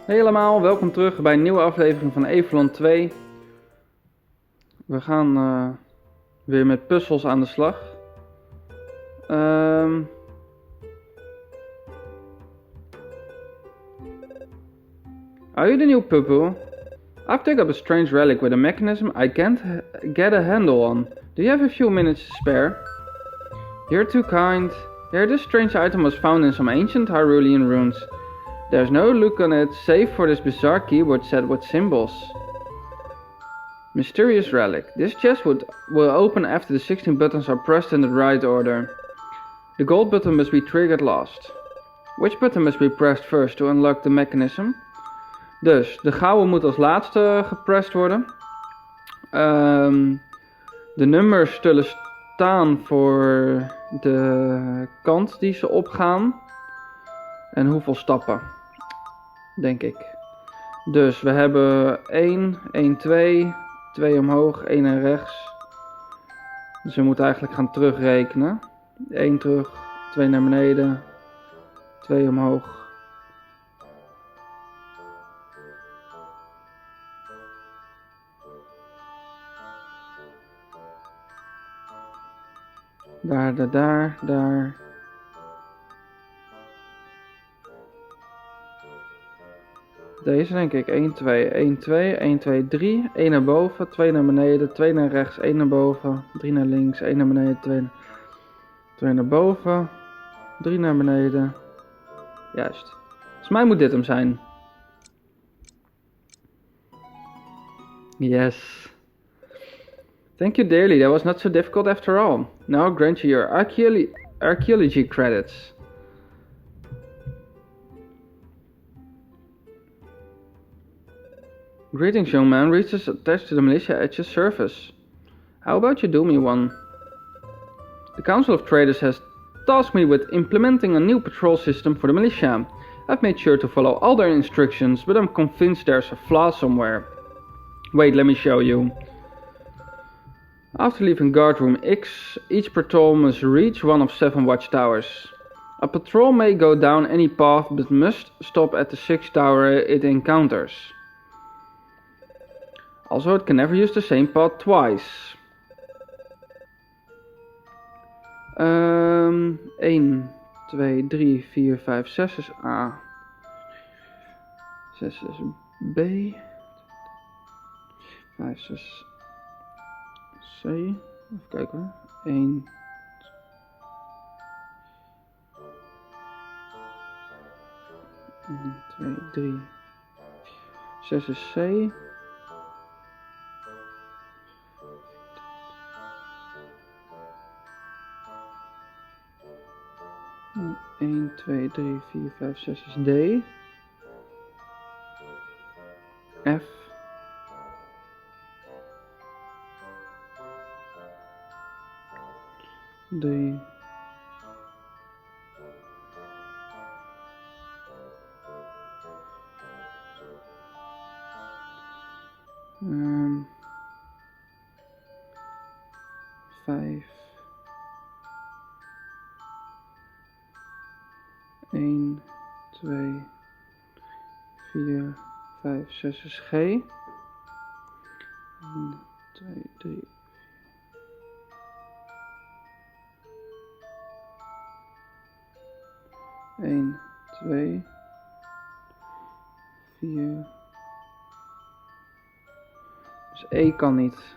Hey allemaal, welkom terug bij een nieuwe aflevering van Evoland 2. We gaan weer met puzzels aan de slag. Are you the new pupil? I've picked up a strange relic with a mechanism I can't get a handle on. Do you have a few minutes to spare? You're too kind. Here, this strange item was found in some ancient Hyrulean ruins. There's no look on it, save for this bizarre keyboard set with symbols. Mysterious relic. This chest will open after the 16 buttons are pressed in the right order. The gold button must be triggered last. Which button must be pressed first to unlock the mechanism? Dus, de gouden moet als laatste gepressed worden. De nummers zullen staan voor de kant die ze opgaan. En hoeveel stappen, denk ik. Dus we hebben 1, 1, 2, 2 omhoog, 1 naar rechts. Dus we moeten eigenlijk gaan terugrekenen. 1 terug, 2 naar beneden, 2 omhoog. Daar. Deze denk ik 1, 2, 1, 2, 1, 2, 3. 1 naar boven, 2 naar beneden, 2 naar rechts, 1 naar boven, 3 naar links, 1 naar beneden, 2 naar boven, 3 naar beneden. Juist. Volgens mij moet dit hem zijn. Yes. Thank you dearly, that was not so difficult after all. Now I'll grant you your archaeology credits. Greetings, young man. Reaches attached to the militia at your service. How about you do me one? The Council of Traders has tasked me with implementing a new patrol system for the militia. I've made sure to follow all their instructions, but I'm convinced there's a flaw somewhere. Wait, let me show you. After leaving guard room X, each patrol must reach one of 7 watchtowers. A patrol may go down any path, but must stop at the 6th tower it encounters. Also, it can never use the same path twice. 1, 2, 3, 4, 5, 6 is A. 6 is B. 5, 6 C. Even kijken hoor. 1. 2, 3. 6 is C. 1, 2, 3, 4, 5, 6 is D. F. D. Vijf. 1, 2, 4, 5, 6 is G. 1, 2, 3. 1, 2, 4. Dus E kan niet.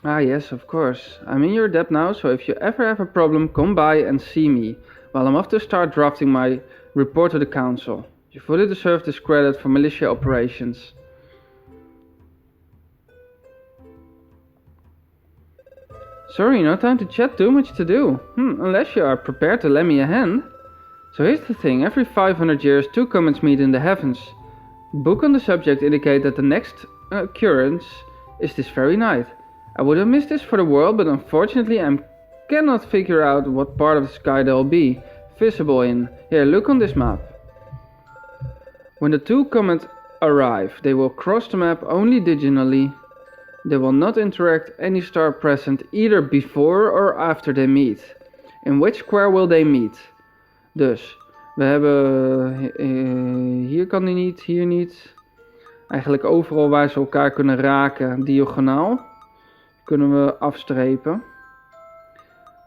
Ah yes, of course. I'm in your debt now, so if you ever have a problem, come by and see me, while I'm off to start drafting my report to the council. You fully deserve this credit for militia operations. Sorry, no time to chat, too much to do. Unless you are prepared to lend me a hand. So here's the thing, every 500 years 2 comets meet in the heavens. The book on the subject indicates that the next occurrence is this very night. I would have missed this for the world, but unfortunately I cannot figure out what part of the sky they'll be visible in. Here, look on this map. When the 2 comets arrive, they will cross the map only digitally. They will not interact any star present either before or after they meet. In which square will they meet? Dus, we hebben... hier kan die niet, hier niet. Eigenlijk overal waar ze elkaar kunnen raken, diagonaal, kunnen we afstrepen.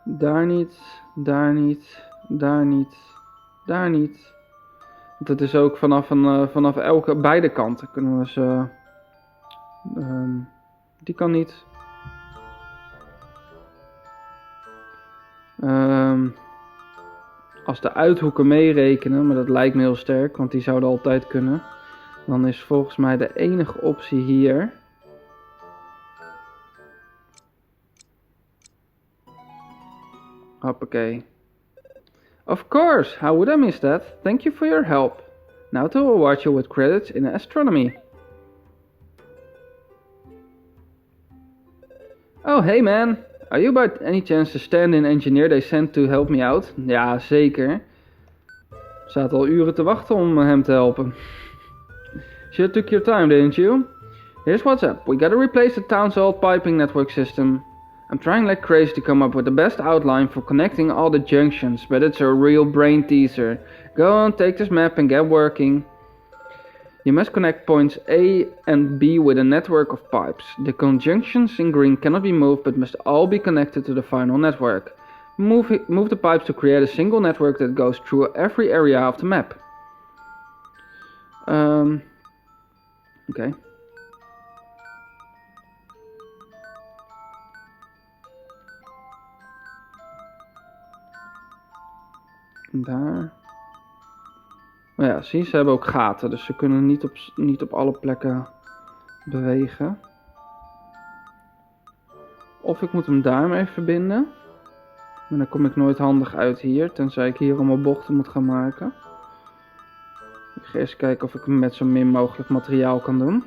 Daar niet, daar niet, daar niet, daar niet. Dat is ook vanaf beide kanten kunnen we ze... die kan niet. Als de uithoeken meerekenen, maar dat lijkt me heel sterk, want die zouden altijd kunnen. Dan is volgens mij de enige optie hier. Hoppakee. Of course, how would I miss that? Thank you for your help. Now to award you with credits in astronomy. Oh, hey man. Are you by any chance the stand-in engineer they sent to help me out? Ja, zeker. Zaten al uren te wachten om hem te helpen. Sure took your time, didn't you? Here's what's up. We gotta replace the town's old piping network system. I'm trying like crazy to come up with the best outline for connecting all the junctions, but it's a real brain teaser. Go on, take this map and get working. You must connect points A and B with a network of pipes. The conjunctions in green cannot be moved, but must all be connected to the final network. Move the pipes to create a single network that goes through every area of the map. Okay. Daar. Oh ja, zie, ze hebben ook gaten, dus ze kunnen niet op alle plekken bewegen. Of ik moet hem daarmee verbinden. Maar dan kom ik nooit handig uit hier, tenzij ik hier allemaal bochten moet gaan maken. Ik ga eerst kijken of ik hem met zo min mogelijk materiaal kan doen.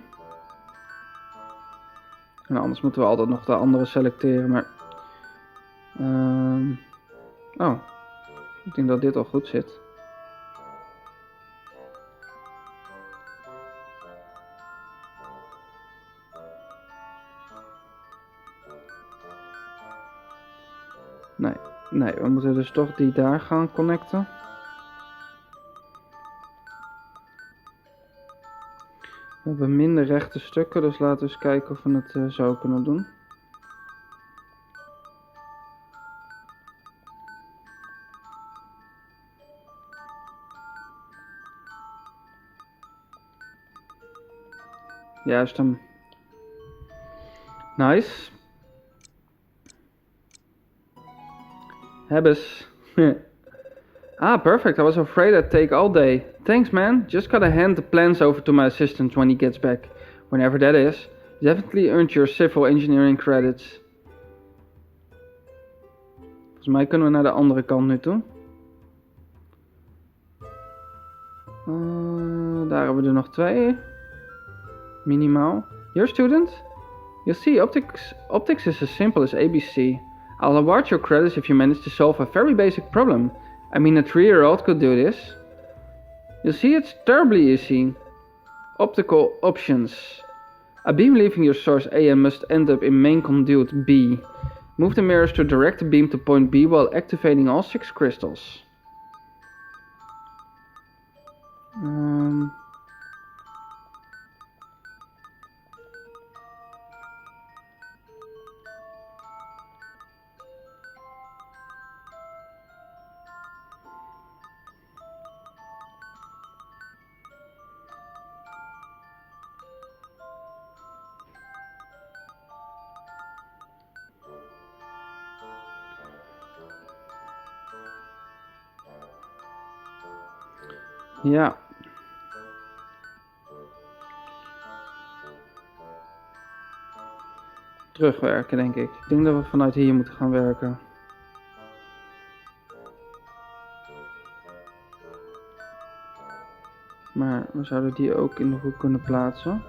En anders moeten we altijd nog de andere selecteren, maar... Oh, ik denk dat dit al goed zit. Nee, we moeten dus toch die daar gaan connecten. We hebben minder rechte stukken, dus laten we eens kijken of we het zo kunnen doen. Juist hem. Nice. Hebbes. Ah, perfect. I was afraid I'd take all day. Thanks, man. Just gotta hand the plans over to my assistant when he gets back. Whenever that is. You definitely earned your civil engineering credits. Volgens mij kunnen we naar de andere kant nu toe. Daar hebben we er nog 2. Minimaal. Your student? You'll see, optics is as simple as ABC. I'll award your credits if you manage to solve a very basic problem. I mean, a 3-year-old could do this. You'll see, it's terribly easy. Optical options. A beam leaving your source A and must end up in main conduit B. Move the mirrors to direct the beam to point B while activating all 6 crystals. Ja. Terugwerken, denk ik. Ik denk dat we vanuit hier moeten gaan werken. Maar we zouden die ook in de hoek kunnen plaatsen.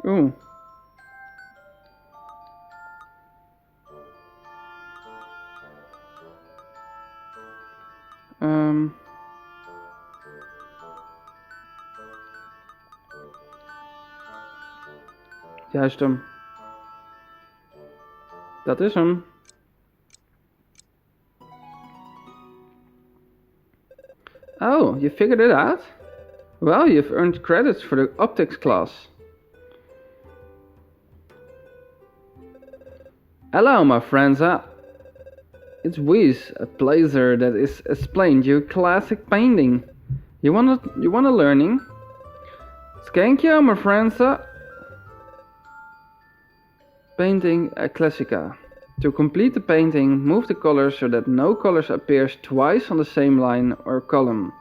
Oeh. Juist hem. Dat is hem. Oh, you figured it out? Well, you've earned credits for the optics class. Hello, my friends. It's Wies, a pleasure that is explained you classic painting. You wanna learning? Thank you, my friends. Painting a classica. To complete the painting, move the colors so that no colors appears twice on the same line or column.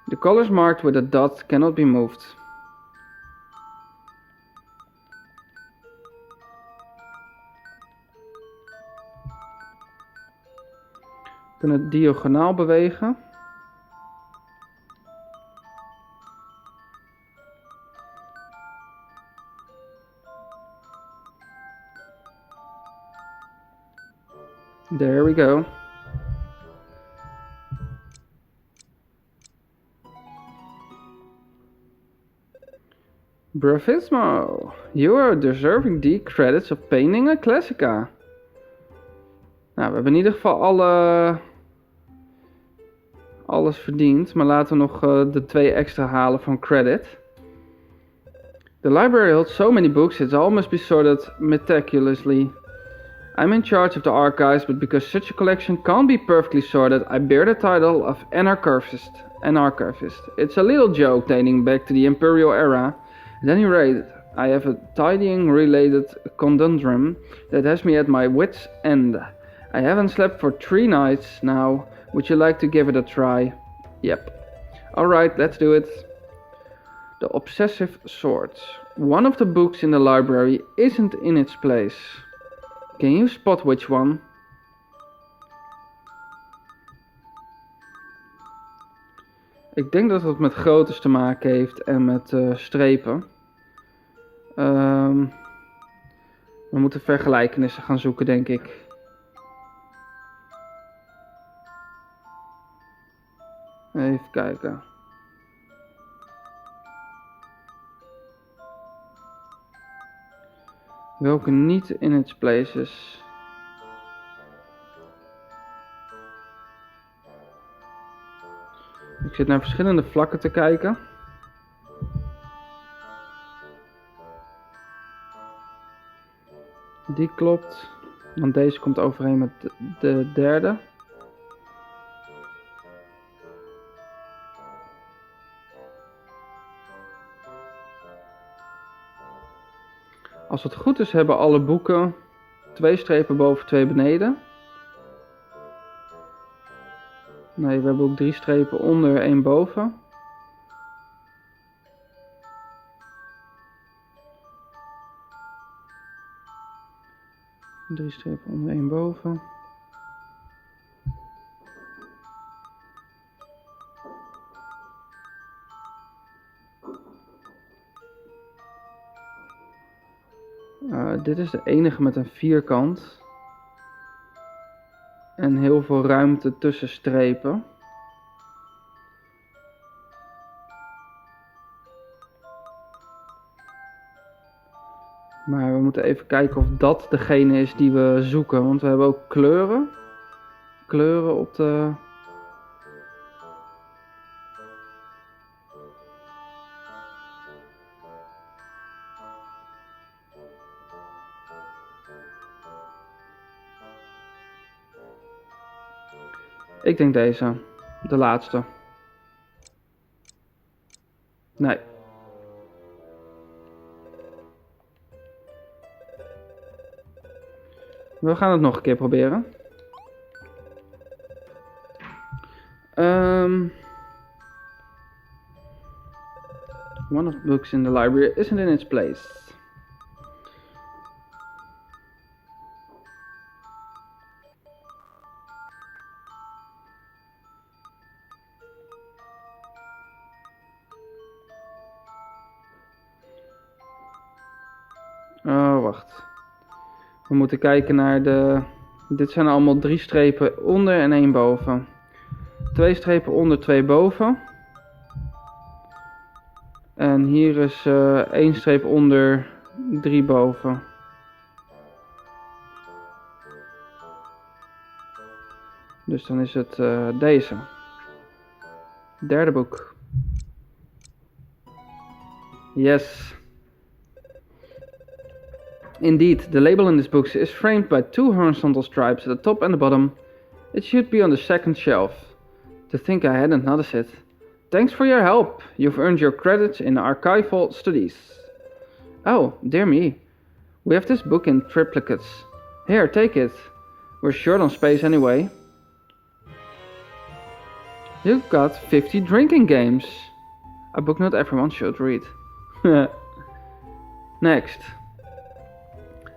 The colors marked with a dot cannot be moved. We kunnen het diagonaal bewegen. There we go. Bravismo! You are deserving the credits of painting a classica. Nou, we hebben in ieder geval alles verdiend. Maar laten we nog de 2 extra halen van credit. The library holds so many books, it all must be sorted meticulously. I'm in charge of the archives, but because such a collection can't be perfectly sorted, I bear the title of an archivist. It's a little joke dating back to the imperial era. At any rate, I have a tidying-related conundrum that has me at my wit's end. I haven't slept for 3 nights now. Would you like to give it a try? Yep. Alright, let's do it. The Obsessive Sort. One of the books in the library isn't in its place. Can you spot which one? Ik denk dat het met groottes te maken heeft en met strepen. We moeten vergelijkenissen gaan zoeken, denk ik. Even kijken. Welke niet in its place is. Ik zit naar verschillende vlakken te kijken. Die klopt, want deze komt overeen met de derde. Als het goed is, hebben alle boeken 2 strepen boven, 2 beneden. Nee, we hebben ook 3 strepen onder, 1 boven. Drie strepen onder, 1 boven. Dit is de enige met een vierkant. En heel veel ruimte tussen strepen. Maar we moeten even kijken of dat degene is die we zoeken. Want we hebben ook kleuren. Kleuren op de... Ik denk deze. De laatste. Nee. We gaan het nog een keer proberen. One of the books in the library isn't in its place. wacht. We moeten kijken naar de... Dit zijn allemaal 3 strepen onder en 1 boven. 2 strepen onder, 2 boven. En hier is 1 streep onder, 3 boven. Dus dan is het deze. Derde boek. Yes. Indeed, the label in this book is framed by 2 horizontal stripes at the top and the bottom. It should be on the second shelf. To think I hadn't noticed it. Thanks for your help. You've earned your credits in archival studies. Oh, dear me. We have this book in triplicates. Here, take it. We're short on space anyway. You've got 50 drinking games. A book not everyone should read. Next.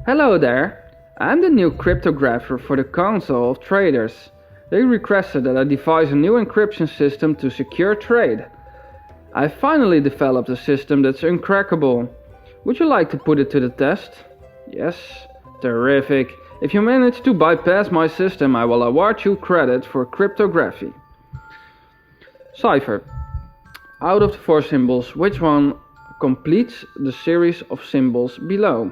Hello there. I'm the new cryptographer for the Council of Traders. They requested that I devise a new encryption system to secure trade. I finally developed a system that's uncrackable. Would you like to put it to the test? Yes? Terrific. If you manage to bypass my system, I will award you credit for cryptography. Cipher. Out of the 4 symbols, which one completes the series of symbols below?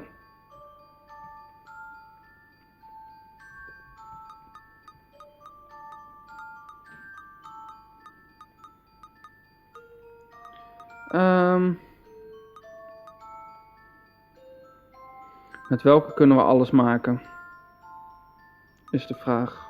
Met welke kunnen we alles maken? Is de vraag.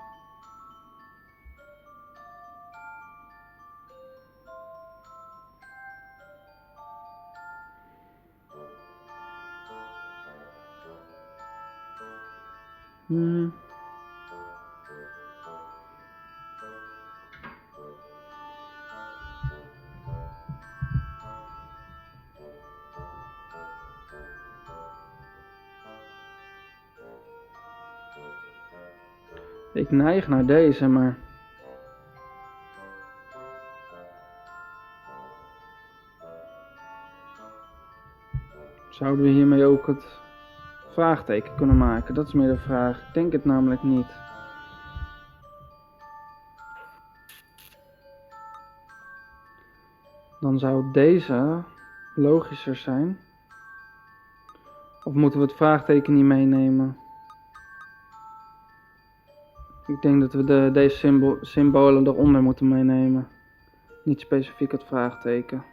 Ik neig naar deze, maar... Zouden we hiermee ook het vraagteken kunnen maken? Dat is meer de vraag. Ik denk het namelijk niet. Dan zou deze logischer zijn. Of moeten we het vraagteken niet meenemen? Ik denk dat we deze symbolen eronder moeten meenemen. Niet specifiek het vraagteken.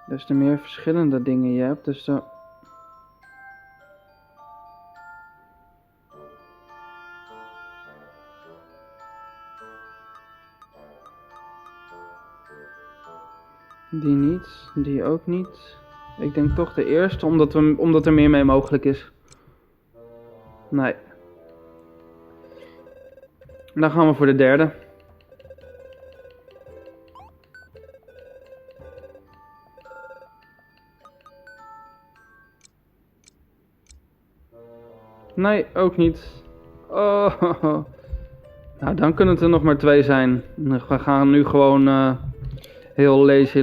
Des te meer verschillende dingen je hebt, dus de... Die niet, die ook niet. Ik denk toch de eerste, omdat er meer mee mogelijk is. Nee. Dan gaan we voor de derde. Nee, ook niet. Oh. Nou, dan kunnen het er nog maar 2 zijn. We gaan nu gewoon heel lazy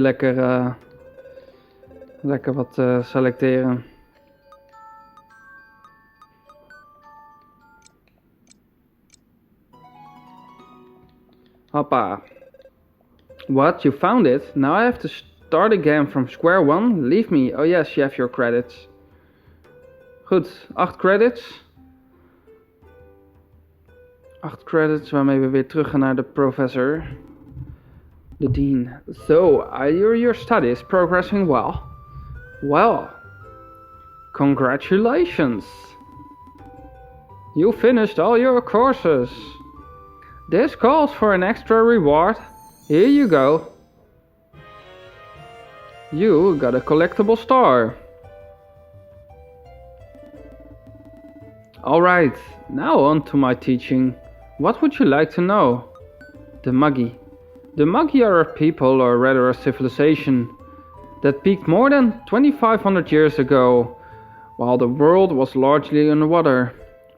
lekker wat selecteren. Hoppa. What? You found it? Now I have to start again from square one? Leave me. Oh yes, you have your credits. Goed, 8 credits. 8 credits waarmee we weer terug gaan naar de professor. The dean. So, are your studies progressing well? Well, congratulations. You finished all your courses. This calls for an extra reward. Here you go. You got a collectible star. Alright, now on to my teaching. What would you like to know? The Magi. The Magi are a people, or rather a civilization, that peaked more than 2500 years ago, while the world was largely underwater.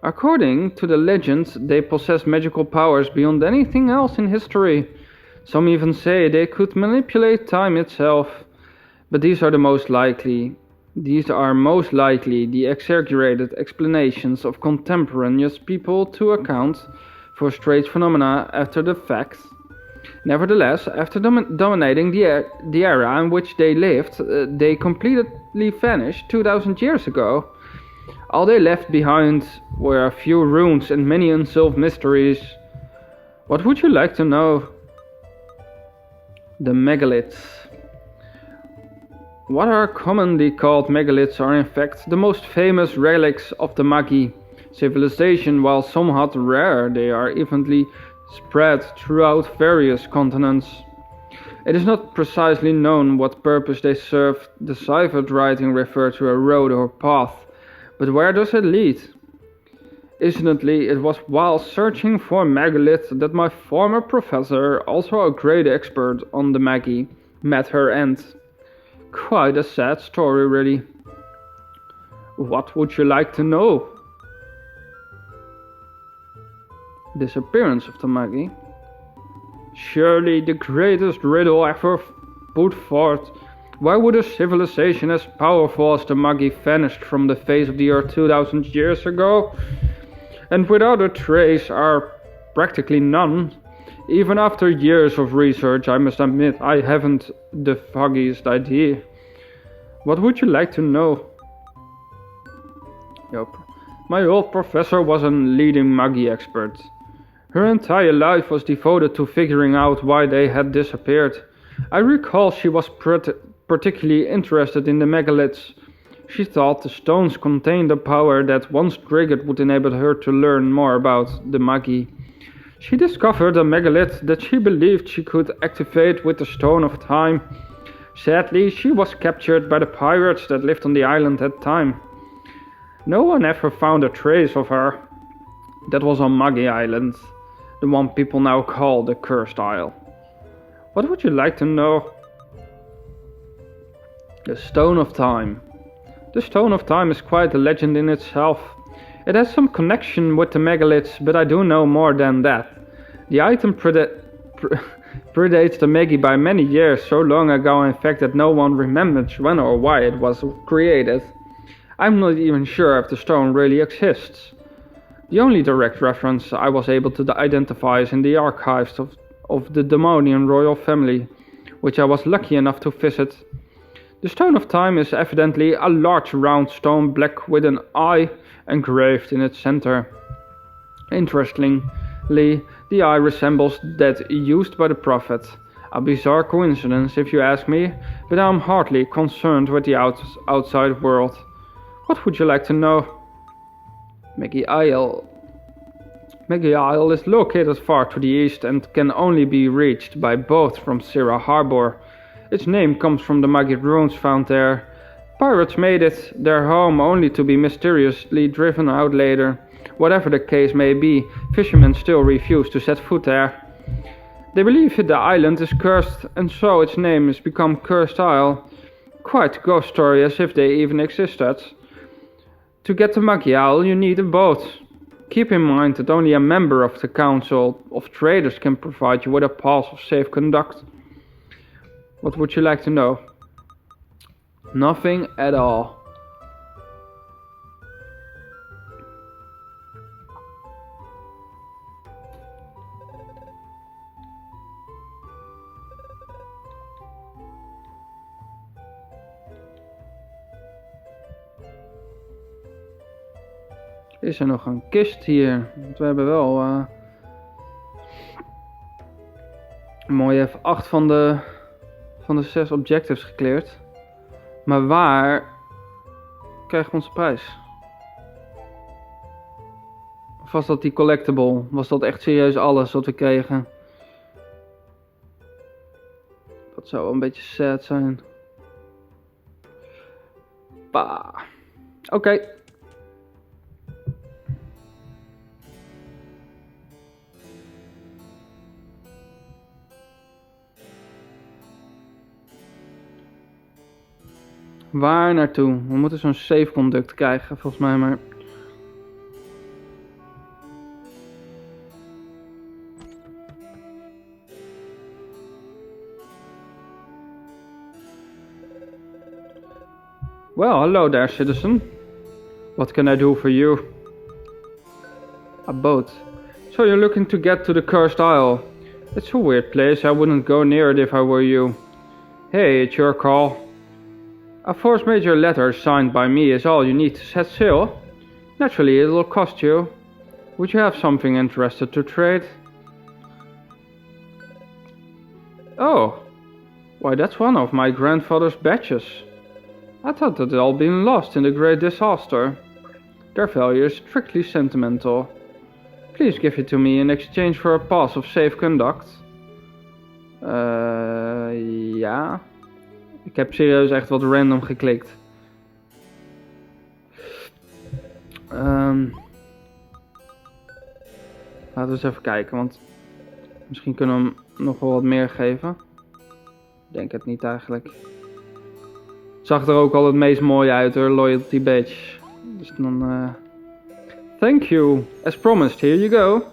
According to the legends, they possess magical powers beyond anything else in history. Some even say they could manipulate time itself. But these are most likely the exaggerated explanations of contemporaneous people to account for strange phenomena after the fact. Nevertheless, after dominating the era in which they lived, they completely vanished 2000 years ago. All they left behind were a few runes and many unsolved mysteries. What would you like to know? The megaliths. What are commonly called megaliths are in fact the most famous relics of the Magi civilization. While somewhat rare, they are evenly spread throughout various continents. It is not precisely known what purpose they serve. The ciphered writing refers to a road or path, but where does it lead? Incidentally, it was while searching for megaliths that my former professor, also a great expert on the Magi, met her end. Quite a sad story, really. What would you like to know? Disappearance of the Magi. Surely the greatest riddle ever put forth. Why would a civilization as powerful as the Magi vanished from the face of the earth 2000 years ago? And without a trace are practically none. Even after years of research, I must admit I haven't the foggiest idea. What would you like to know? Yep. My old professor was a leading Magi expert. Her entire life was devoted to figuring out why they had disappeared. I recall she was particularly interested in the megaliths. She thought the stones contained a power that, once triggered, would enable her to learn more about the Magi. She discovered a megalith that she believed she could activate with the Stone of Time. Sadly, she was captured by the pirates that lived on the island at the time. No one ever found a trace of her. That was on Magi Island, the one people now call the Cursed Isle. What would you like to know? The Stone of Time. The Stone of Time is quite a legend in itself. It has some connection with the megaliths, but I do know more than that. The item predates the Magi by many years, so long ago in fact that no one remembers when or why it was created. I'm not even sure if the stone really exists. The only direct reference I was able to identify is in the archives of the Demonian royal family, which I was lucky enough to visit. The Stone of Time is evidently a large round stone black with an eye engraved in its center. Interestingly, the eye resembles that used by the prophet. A bizarre coincidence if you ask me, but I'm hardly concerned with the outside world. What would you like to know? Magi Isle is located far to the east and can only be reached by boat from Sierra Harbor. Its name comes from the Magi runes found there. Pirates made it their home only to be mysteriously driven out later. Whatever the case may be, fishermen still refuse to set foot there. They believe the island is cursed, and so its name has become Cursed Isle. Quite a ghost story, as if they even existed. To get to Magi Isle, you need a boat. Keep in mind that only a member of the Council of Traders can provide you with a pass of safe conduct. What would you like to know? Nothing at all. Is er nog een kist hier? Want we hebben wel mooi even 8 van de 6 objectives gecleared. Maar waar krijgen we onze prijs? Of was dat die collectible? Was dat echt serieus alles wat we kregen? Dat zou wel een beetje sad zijn. Oké. Waar naartoe? We moeten zo'n save conduct krijgen volgens mij, maar Well, hello there, citizen. What can I do for you? A boat. So you're looking to get to the Cursed Isle. It's a weird place, I wouldn't go near it if I were you. Hey, it's your call. A force major letter signed by me is all you need to set sail. Naturally, it'll cost you. Would you have something interested to trade? Oh, why that's one of my grandfather's badges. I thought that they'd all been lost in the great disaster. Their value is strictly sentimental. Please give it to me in exchange for a pass of safe conduct. Ja. Ik heb serieus echt wat random geklikt. Laten we eens even kijken, want misschien kunnen we hem nog wel wat meer geven. Ik denk het niet eigenlijk. Het zag er ook al het meest mooi uit hoor, loyalty badge. Dus dan... Thank you. As promised, here you go.